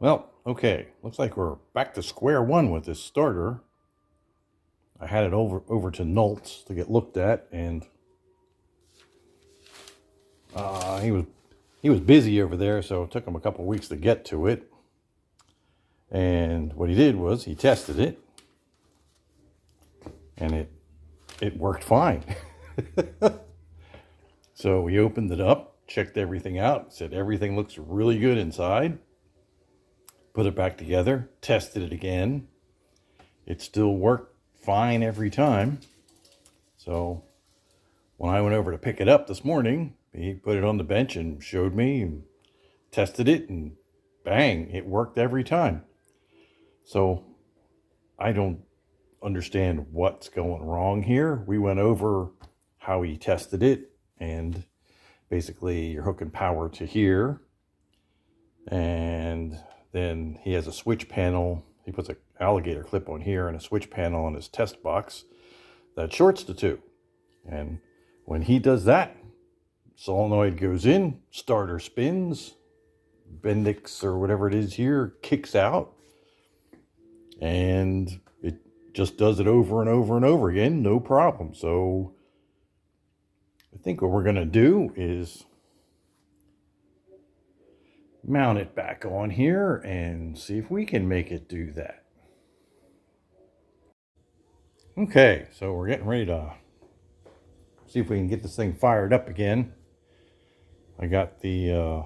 Well, okay. Looks like we're back to square one with this starter. I had it over to Nolt's to get looked at, and he was busy over there, so it took him a couple weeks to get to it. And what he did was he tested it, and it worked fine. So we opened it up, checked everything out, said everything looks really good inside. Put it back together, tested it again. It still worked fine every time. So when I went over to pick it up this morning, he put it on the bench and showed me and tested it, and bang, it worked every time. So I don't understand what's going wrong here. We went over how he tested it, and basically you're hooking power to here, and then he has a switch panel. He puts an alligator clip on here and a switch panel on his test box that shorts the two. And when he does that, solenoid goes in, starter spins, Bendix or whatever it is here kicks out, and it just does it over and over and over again, no problem. So I think what we're going to do is mount it back on here and see if we can make it do that. Okay, so we're getting ready to see if we can get this thing fired up again. I got the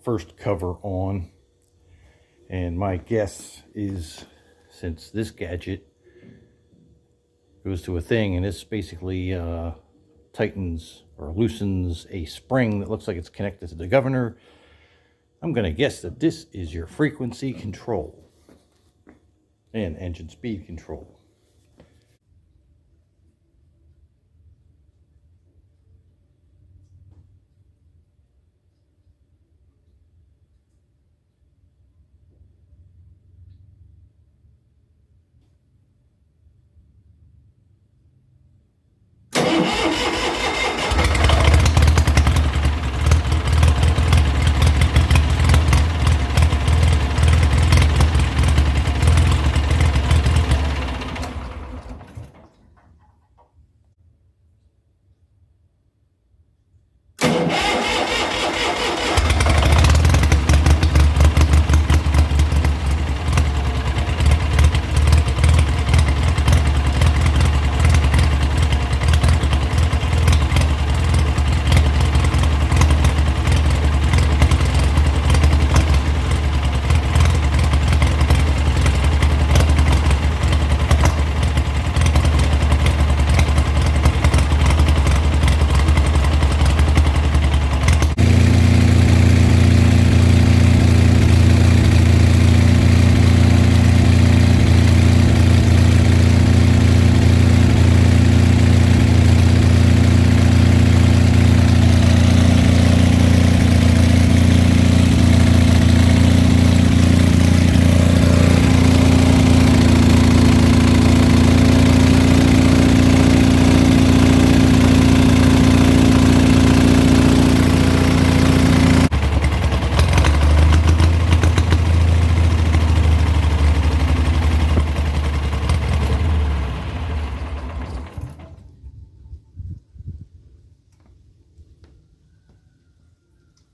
first cover on, and my guess is, since this gadget goes to a thing and this basically tightens or loosens a spring that looks like it's connected to the governor, I'm going to guess that this is your frequency control and engine speed control.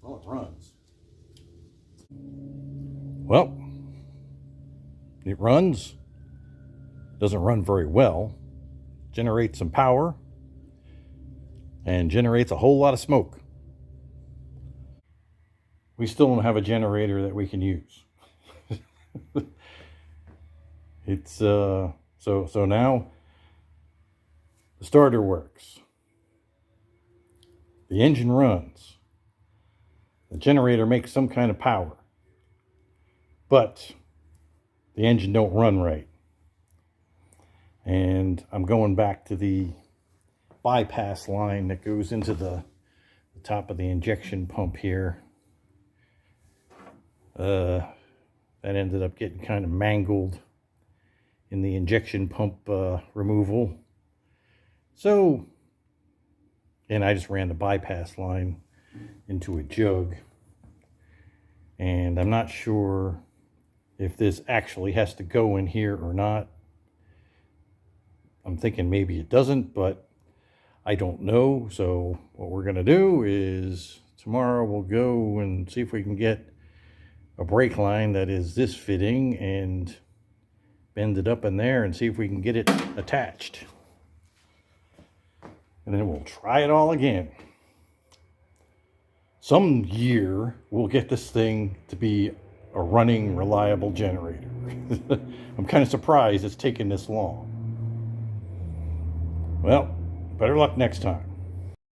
Well, it runs. Well, it runs. Doesn't run very well. Generates some power and generates a whole lot of smoke. We still don't have a generator that we can use. It's so now the starter works. The engine runs. The generator makes some kind of power. But the engine don't run right. And I'm going back to the bypass line that goes into the top of the injection pump here. That ended up getting kind of mangled in the injection pump removal. So, and I just ran the bypass line into a jug. And I'm not sure if this actually has to go in here or not. I'm thinking maybe it doesn't, but I don't know. So what we're going to do is tomorrow we'll go and see if we can get a brake line that is this fitting and bend it up in there and see if we can get it attached. And then we'll try it all again. Some year we'll get this thing to be a running, reliable generator. I'm kind of surprised it's taken this long. Well, better luck next time.